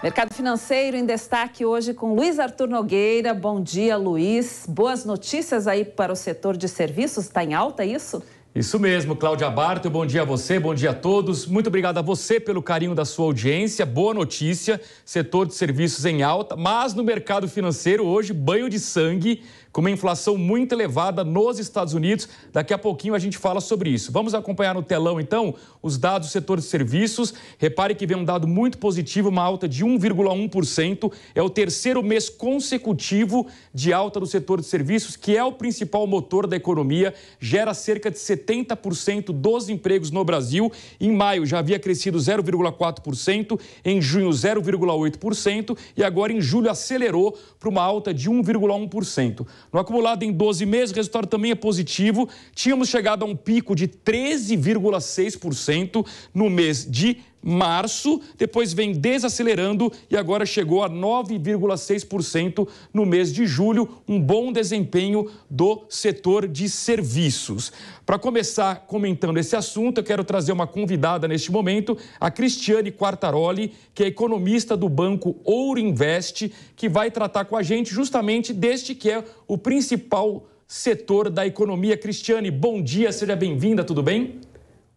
Mercado financeiro em destaque hoje com Luiz Arthur Nogueira. Bom dia, Luiz. Boas notícias aí para o setor de serviços. Está em alta isso? Isso mesmo, Cláudia Barto, bom dia a você, bom dia a todos. Muito obrigado a você pelo carinho da sua audiência. Boa notícia, setor de serviços em alta, mas no mercado financeiro hoje, banho de sangue, com uma inflação muito elevada nos Estados Unidos. Daqui a pouquinho a gente fala sobre isso. Vamos acompanhar no telão, então, os dados do setor de serviços. Repare que vem um dado muito positivo, uma alta de 1,1%. É o terceiro mês consecutivo de alta do setor de serviços, que é o principal motor da economia, gera cerca de 70% dos empregos no Brasil. Em maio já havia crescido 0,4%, em junho 0,8% e agora em julho acelerou para uma alta de 1,1%. No acumulado em 12 meses, o resultado também é positivo. Tínhamos chegado a um pico de 13,6% no mês de março, depois vem desacelerando e agora chegou a 9,6% no mês de julho, um bom desempenho do setor de serviços. Para começar comentando esse assunto, eu quero trazer uma convidada neste momento, a Cristiane Quartaroli, que é economista do banco Ouro Invest, que vai tratar com a gente justamente deste que é o principal setor da economia. Cristiane, bom dia, seja bem-vinda, tudo bem?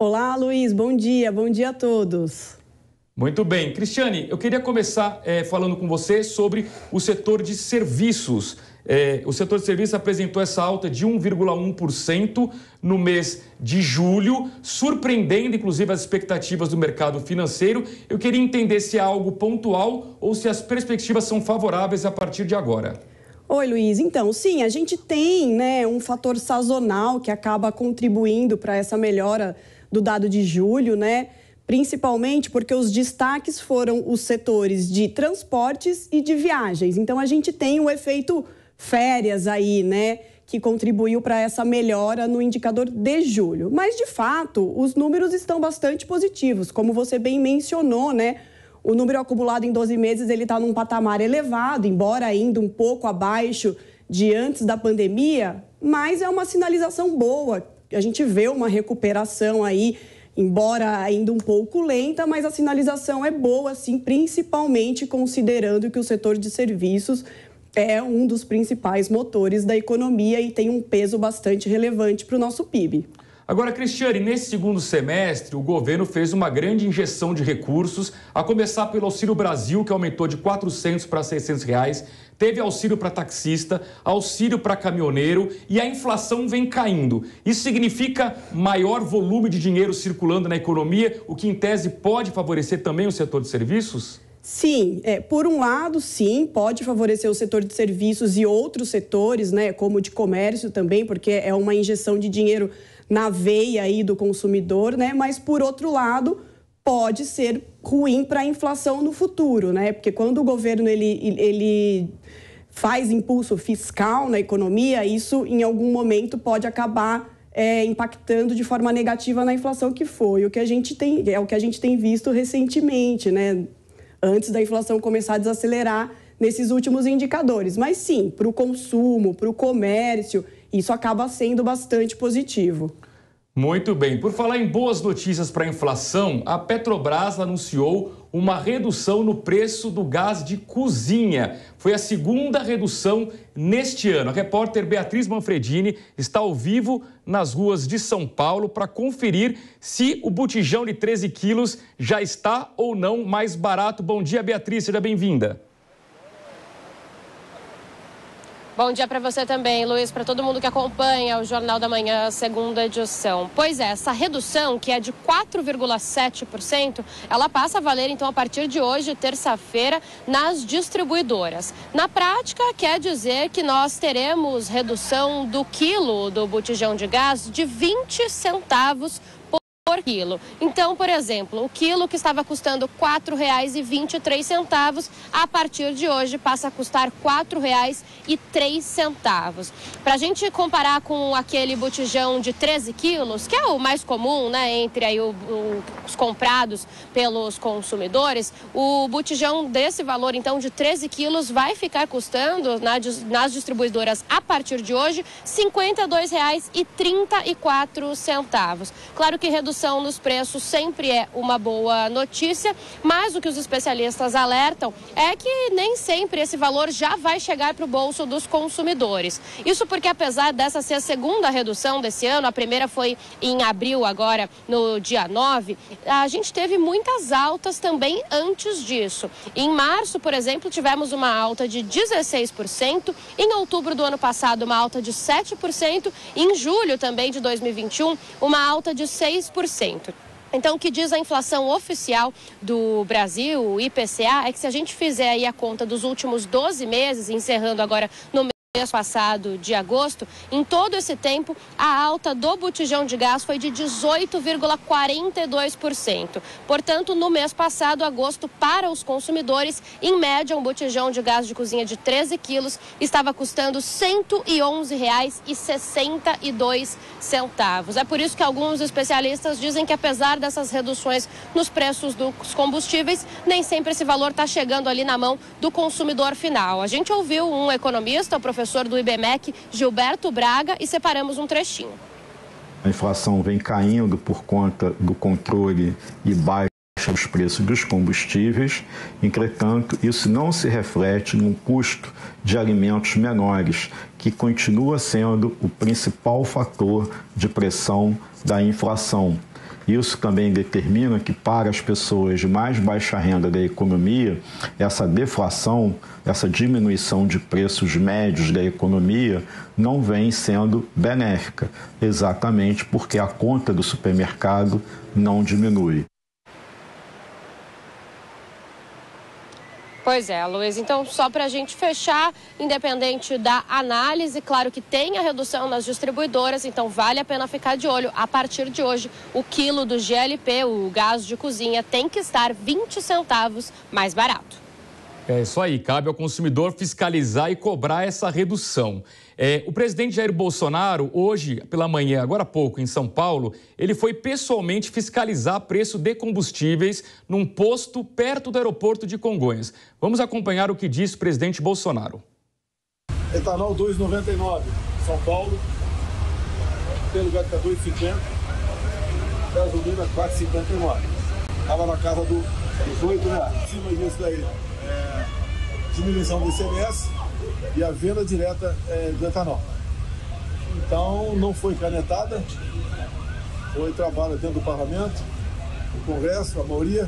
Olá, Luiz, bom dia a todos. Muito bem. Cristiane, eu queria começar falando com você sobre o setor de serviços. O setor de serviços apresentou essa alta de 1,1% no mês de julho, surpreendendo inclusive as expectativas do mercado financeiro. Eu queria entender se é algo pontual ou se as perspectivas são favoráveis a partir de agora. Oi, Luiz. Então, sim, a gente tem, um fator sazonal que acaba contribuindo para essa melhora do dado de julho, principalmente porque os destaques foram os setores de transportes e de viagens. Então, a gente tem o efeito férias aí, que contribuiu para essa melhora no indicador de julho. Mas, de fato, os números estão bastante positivos. Como você bem mencionou, o número acumulado em 12 meses ele está num patamar elevado, embora ainda um pouco abaixo de antes da pandemia, mas é uma sinalização boa. A gente vê uma recuperação aí, embora ainda um pouco lenta, mas a sinalização é boa, sim, principalmente considerando que o setor de serviços é um dos principais motores da economia e tem um peso bastante relevante para o nosso PIB. Agora, Cristiane, nesse segundo semestre, o governo fez uma grande injeção de recursos, a começar pelo Auxílio Brasil, que aumentou de R$ 400 para R$ 600 reais, teve auxílio para taxista, auxílio para caminhoneiro e a inflação vem caindo. Isso significa maior volume de dinheiro circulando na economia, o que em tese pode favorecer também o setor de serviços? Sim, por um lado, sim, pode favorecer o setor de serviços e outros setores, como o de comércio também, porque é uma injeção de dinheiro na veia aí do consumidor, mas por outro lado pode ser ruim para a inflação no futuro, porque quando o governo ele faz impulso fiscal na economia, isso em algum momento pode acabar impactando de forma negativa na inflação, que foi o que a gente tem visto recentemente, antes da inflação começar a desacelerar nesses últimos indicadores. Mas sim, para o consumo, para o comércio, isso acaba sendo bastante positivo. Muito bem. Por falar em boas notícias para a inflação, a Petrobras anunciou uma redução no preço do gás de cozinha. Foi a segunda redução neste ano. A repórter Beatriz Manfredini está ao vivo nas ruas de São Paulo para conferir se o botijão de 13 quilos já está ou não mais barato. Bom dia, Beatriz. Seja bem-vinda. Bom dia para você também, Luiz, para todo mundo que acompanha o Jornal da Manhã, segunda edição. Pois é, essa redução, que é de 4,7%, ela passa a valer, então, a partir de hoje, terça-feira, nas distribuidoras. Na prática, quer dizer que nós teremos redução do quilo do botijão de gás de 20 centavos por quilo. Então, por exemplo, o quilo que estava custando R$ 4,23, a partir de hoje passa a custar R$ 4,03. Para a gente comparar com aquele botijão de 13 quilos, que é o mais comum, entre aí os comprados pelos consumidores, o botijão desse valor, então, de 13 quilos vai ficar custando nas distribuidoras a partir de hoje R$ 52,34. Claro que redução redução nos preços sempre é uma boa notícia, mas o que os especialistas alertam é que nem sempre esse valor já vai chegar para o bolso dos consumidores. Isso porque, apesar dessa ser a segunda redução desse ano, a primeira foi em abril, agora no dia 9, a gente teve muitas altas também antes disso. Em março, por exemplo, tivemos uma alta de 16%, em outubro do ano passado uma alta de 7%, e em julho também de 2021 uma alta de 6%. Então, o que diz a inflação oficial do Brasil, o IPCA, é que se a gente fizer aí a conta dos últimos 12 meses, encerrando agora no mês passado de agosto, em todo esse tempo, a alta do botijão de gás foi de 18,42%. Portanto, no mês passado, agosto, para os consumidores, em média, um botijão de gás de cozinha de 13 quilos estava custando R$ 111,62. É por isso que alguns especialistas dizem que, apesar dessas reduções nos preços dos combustíveis, nem sempre esse valor está chegando ali na mão do consumidor final. A gente ouviu um economista, o professor do IBMEC, Gilberto Braga, e separamos um trechinho. A inflação vem caindo por conta do controle e baixa dos preços dos combustíveis. Entretanto, isso não se reflete no custo de alimentos menores, que continua sendo o principal fator de pressão da inflação. Isso também determina que, para as pessoas de mais baixa renda da economia, essa deflação, essa diminuição de preços médios da economia não vem sendo benéfica, exatamente porque a conta do supermercado não diminui. Pois é, Luiz. Então, só para a gente fechar, independente da análise, claro que tem a redução nas distribuidoras, então vale a pena ficar de olho. A partir de hoje, o quilo do GLP, o gás de cozinha, tem que estar 20 centavos mais barato. É isso aí, cabe ao consumidor fiscalizar e cobrar essa redução. O presidente Jair Bolsonaro, hoje pela manhã, agora há pouco, em São Paulo, ele foi pessoalmente fiscalizar preço de combustíveis num posto perto do aeroporto de Congonhas. Vamos acompanhar o que disse o presidente Bolsonaro. Etanol 2,99, São Paulo, pelo lugar que está 2,50, gasolina 4,59. Estava na casa dos R$8. Em cima disso daí, diminuição do ICMS e a venda direta do etanol. Então, não foi canetada, foi trabalho dentro do parlamento, do Congresso, a maioria.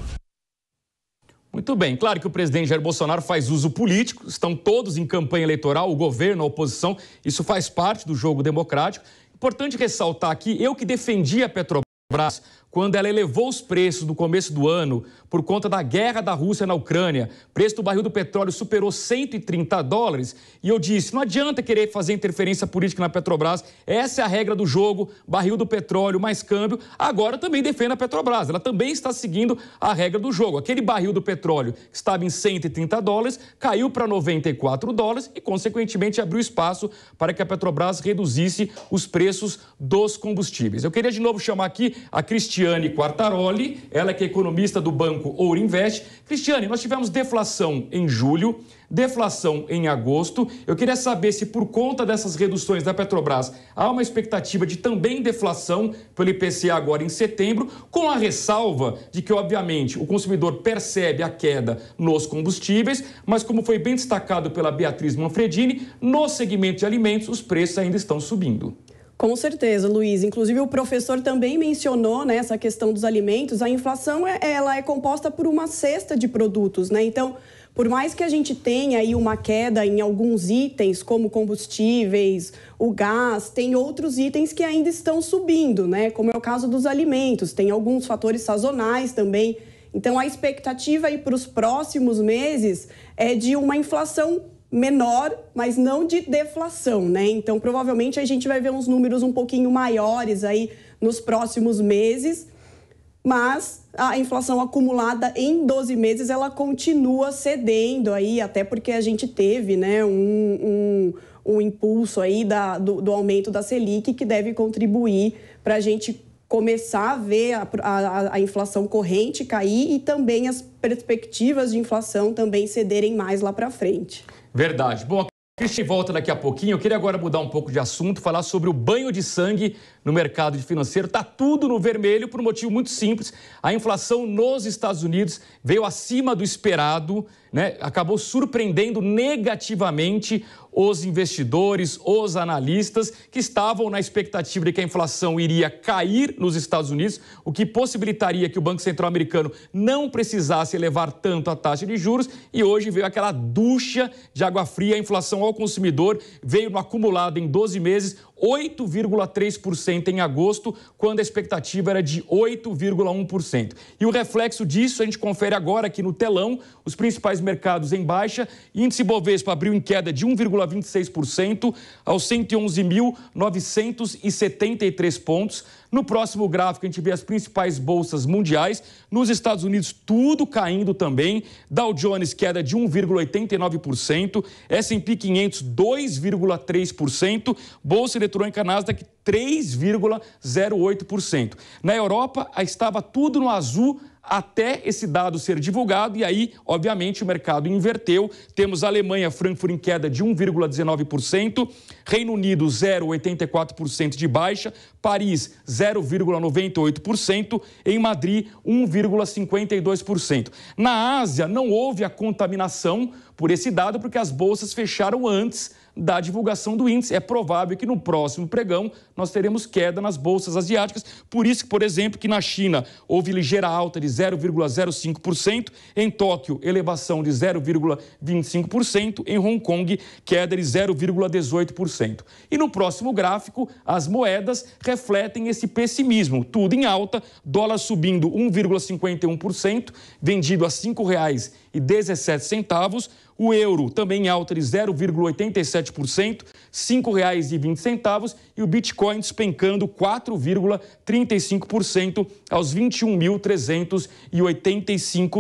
Muito bem, claro que o presidente Jair Bolsonaro faz uso político, estão todos em campanha eleitoral, o governo, a oposição, isso faz parte do jogo democrático. Importante ressaltar aqui, eu que defendi a Petrobras quando ela elevou os preços no começo do ano por conta da guerra da Rússia na Ucrânia, o preço do barril do petróleo superou $130, e eu disse, não adianta querer fazer interferência política na Petrobras, essa é a regra do jogo, barril do petróleo mais câmbio. Agora eu também defendo a Petrobras, ela também está seguindo a regra do jogo. Aquele barril do petróleo que estava em $130, caiu para $94 e, consequentemente, abriu espaço para que a Petrobras reduzisse os preços dos combustíveis. Eu queria de novo chamar aqui a Cristiane Quartaroli, ela que é economista do Banco Ouro Invest. Cristiane, nós tivemos deflação em julho, deflação em agosto. Eu queria saber se, por conta dessas reduções da Petrobras, há uma expectativa de também deflação pelo IPCA agora em setembro, com a ressalva de que, obviamente, o consumidor percebe a queda nos combustíveis, mas, como foi bem destacado pela Beatriz Manfredini, no segmento de alimentos, os preços ainda estão subindo. Com certeza, Luiz. Inclusive, o professor também mencionou, né, essa questão dos alimentos. A inflação ela é composta por uma cesta de produtos, né? Então, por mais que a gente tenha aí uma queda em alguns itens, como combustíveis, o gás, tem outros itens que ainda estão subindo, né? Como é o caso dos alimentos. Tem alguns fatores sazonais também. Então, a expectativa aí para os próximos meses é de uma inflação menor, mas não de deflação, né? Então, provavelmente, a gente vai ver uns números um pouquinho maiores aí nos próximos meses, mas a inflação acumulada em 12 meses, ela continua cedendo aí, até porque a gente teve, né, um impulso aí do aumento da Selic, que deve contribuir para a gente começar a ver a inflação corrente cair e também as perspectivas de inflação também cederem mais lá para frente. Verdade. Bom, Cristian volta daqui a pouquinho. Eu queria agora mudar um pouco de assunto, falar sobre o banho de sangue no mercado financeiro. Está tudo no vermelho por um motivo muito simples. A inflação nos Estados Unidos veio acima do esperado, né? Acabou surpreendendo negativamente os investidores, os analistas que estavam na expectativa de que a inflação iria cair nos Estados Unidos, o que possibilitaria que o Banco Central americano não precisasse elevar tanto a taxa de juros, e hoje veio aquela ducha de água fria. A inflação ao consumidor veio no acumulado em 12 meses 8,3% em agosto, quando a expectativa era de 8,1%. E o reflexo disso a gente confere agora aqui no telão, os principais mercados em baixa. Índice Bovespa abriu em queda de 1,26% aos 111.973 pontos. No próximo gráfico, a gente vê as principais bolsas mundiais. Nos Estados Unidos, tudo caindo também. Dow Jones, queda de 1,89%. S&P 500, 2,3%. Bolsa eletrônica Nasdaq, 3,08%. Na Europa, estava tudo no azul até esse dado ser divulgado, e aí, obviamente, o mercado inverteu. Temos a Alemanha, Frankfurt, em queda de 1,19%, Reino Unido, 0,84% de baixa, Paris, 0,98%, em Madrid, 1,52%. Na Ásia, não houve a contaminação por esse dado, porque as bolsas fecharam antes da divulgação do índice. É provável que no próximo pregão nós teremos queda nas bolsas asiáticas. Por isso que, por exemplo, que na China houve ligeira alta de 0,05%, em Tóquio, elevação de 0,25%, em Hong Kong, queda de 0,18%. E no próximo gráfico, as moedas refletem esse pessimismo. Tudo em alta, dólar subindo 1,51%, vendido a R$ 5,17. O euro também em alta de 0,87%, R$ 5,20, e o Bitcoin despencando 4,35% aos 21.385